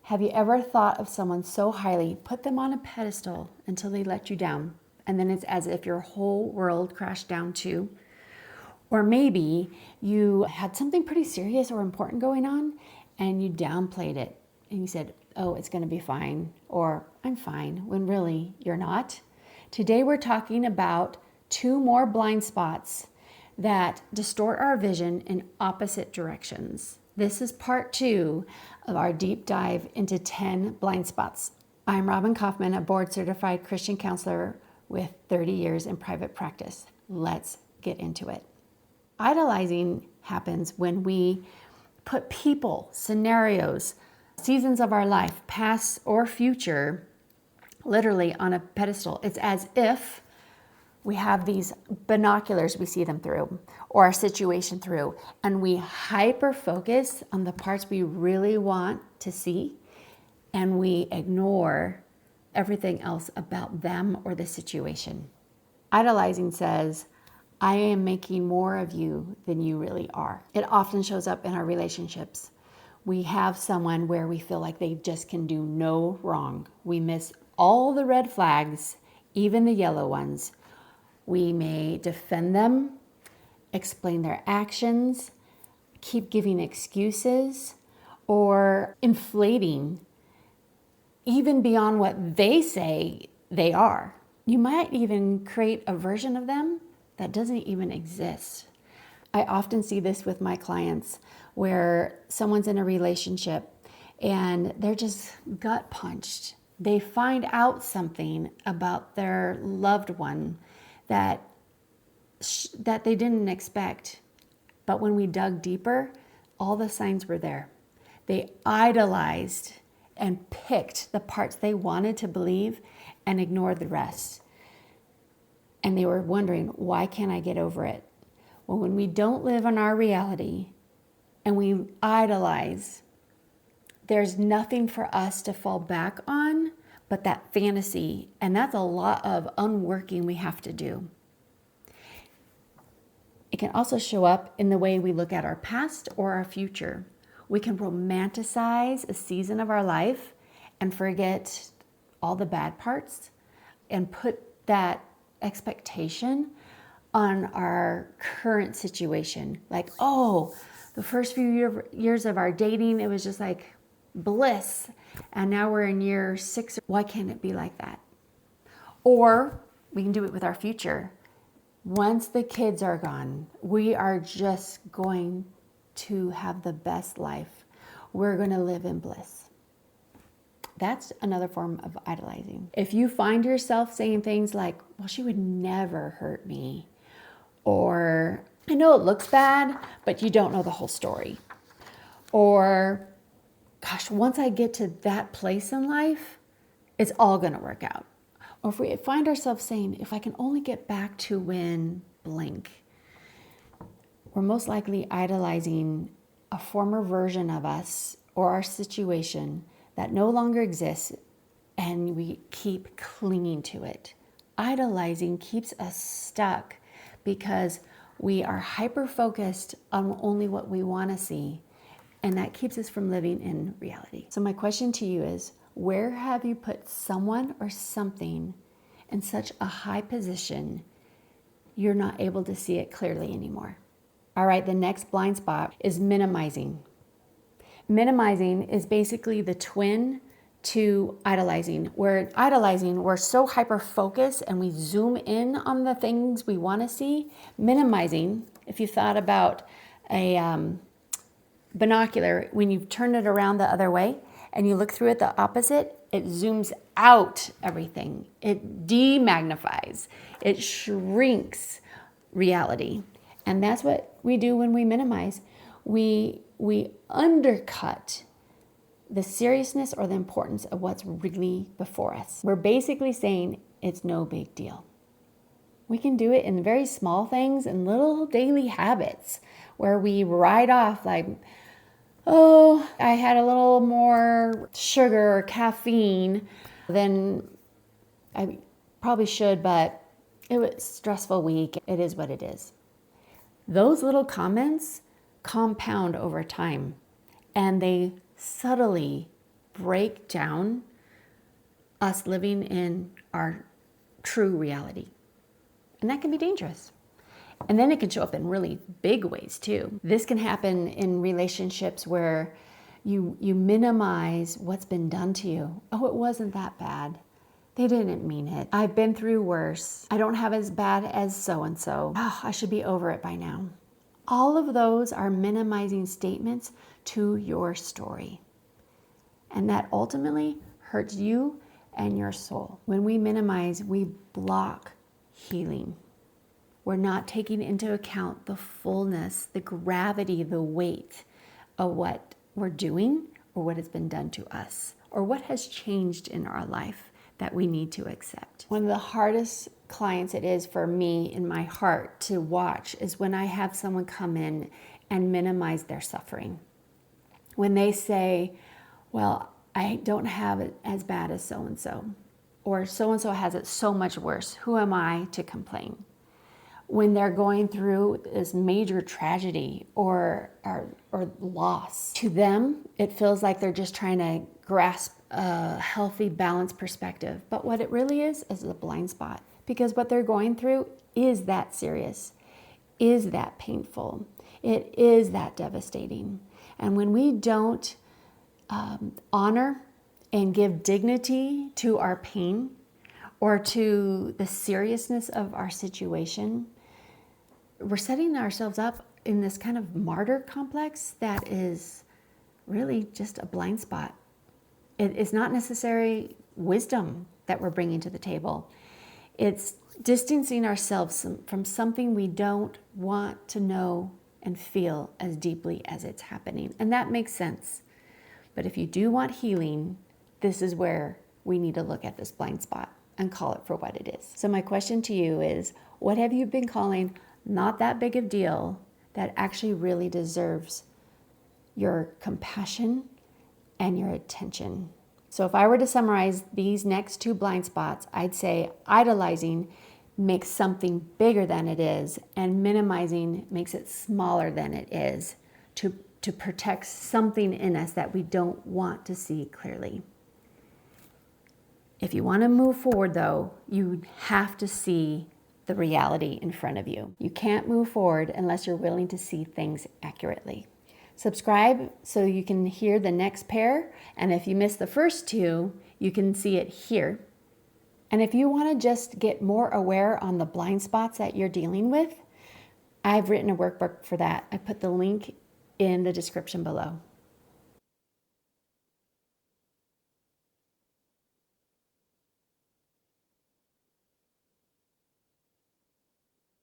Have you ever thought of someone so highly, put them on a pedestal until they let you down, and then it's as if your whole world crashed down too? Or maybe you had something pretty serious or important going on and you downplayed it and you said, oh, it's going to be fine, or I'm fine, when really you're not. Today we're talking about 2 more blind spots that distort our vision in opposite directions. This is part 2 of our deep dive into 10 blind spots. I'm Robyn Coffman, a board certified Christian counselor with 30 years in private practice. Let's get into it. Idolizing happens when we put people, scenarios, seasons of our life, past or future, literally on a pedestal. It's as if we have these binoculars we see them through, or our situation through, and we hyper focus on the parts we really want to see, and we ignore everything else about them or the situation. Idolizing says, I am making more of you than you really are. It often shows up in our relationships. We have someone where we feel like they just can do no wrong. We miss all the red flags, even the yellow ones. We may defend them, explain their actions, keep giving excuses, or inflating even beyond what they say they are. You might even create a version of them that doesn't even exist. I often see this with my clients where someone's in a relationship and they're just gut punched. They find out something about their loved one that they didn't expect. But when we dug deeper, all the signs were there. They idolized and picked the parts they wanted to believe and ignored the rest. And they were wondering, why can't I get over it? Well, when we don't live in our reality and we idolize, there's nothing for us to fall back on but that fantasy. And that's a lot of unworking we have to do. It can also show up in the way we look at our past or our future. We can romanticize a season of our life and forget all the bad parts and put that expectation on our current situation. Like, oh, the first few years of our dating, it was just like bliss. And now we're in year 6. Why can't it be like that? Or we can do it with our future. Once the kids are gone, we are just going to have the best life. We're going to live in bliss. That's another form of idolizing. If you find yourself saying things like, well, she would never hurt me, or I know it looks bad, but you don't know the whole story, or gosh, once I get to that place in life, it's all going to work out. Or if we find ourselves saying, if I can only get back to when blank, we're most likely idolizing a former version of us or our situation that no longer exists, and we keep clinging to it. Idolizing keeps us stuck because we are hyper-focused on only what we want to see, and that keeps us from living in reality. So my question to you is, where have you put someone or something in such a high position you're not able to see it clearly anymore? All right, the next blind spot is minimizing. Minimizing is basically the twin to idolizing. Where idolizing, we're so hyper-focused and we zoom in on the things we want to see. Minimizing, if you thought about a binocular, when you turn it around the other way and you look through it the opposite, it zooms out everything. It demagnifies. It shrinks reality. And that's what we do when we minimize. We undercut the seriousness or the importance of what's really before us. We're basically saying it's no big deal. We can do it in very small things and little daily habits where we write off like, oh, I had a little more sugar or caffeine than I probably should, but it was a stressful week. It is what it is. Those little comments compound over time, and they subtly break down us living in our true reality. And that can be dangerous. And then it can show up in really big ways too. This can happen in relationships where you minimize what's been done to you. Oh, it wasn't that bad. They didn't mean it. I've been through worse. I don't have as bad as so-and-so. Oh, I should be over it by now. All of those are minimizing statements to your story. And that ultimately hurts you and your soul. When we minimize, we block healing. We're not taking into account the fullness, the gravity, the weight of what we're doing or what has been done to us or what has changed in our life that we need to accept. One of the hardest clients it is for me in my heart to watch is when I have someone come in and minimize their suffering. When they say, well, I don't have it as bad as so-and-so, or so-and-so has it so much worse. Who am I to complain? When they're going through this major tragedy or loss, to them, it feels like they're just trying to grasp a healthy, balanced perspective. But what it really is a blind spot, because what they're going through is that serious, is that painful, it is that devastating. And when we don't honor and give dignity to our pain or to the seriousness of our situation, we're setting ourselves up in this kind of martyr complex that is really just a blind spot. It is not necessary wisdom that we're bringing to the table. It's distancing ourselves from something we don't want to know and feel as deeply as it's happening. And that makes sense. But if you do want healing, this is where we need to look at this blind spot and call it for what it is. So my question to you is, what have you been calling not that big of a deal that actually really deserves your compassion and your attention? So if I were to summarize these next two blind spots, I'd say idolizing makes something bigger than it is, and minimizing makes it smaller than it is to protect something in us that we don't want to see clearly. If you want to move forward, though, you have to see the reality in front of you. You can't move forward unless you're willing to see things accurately. Subscribe so you can hear the next pair, and if you missed the first two, you can see it here. And if you want to just get more aware on the blind spots that you're dealing with, I've written a workbook for that. I put the link in the description below.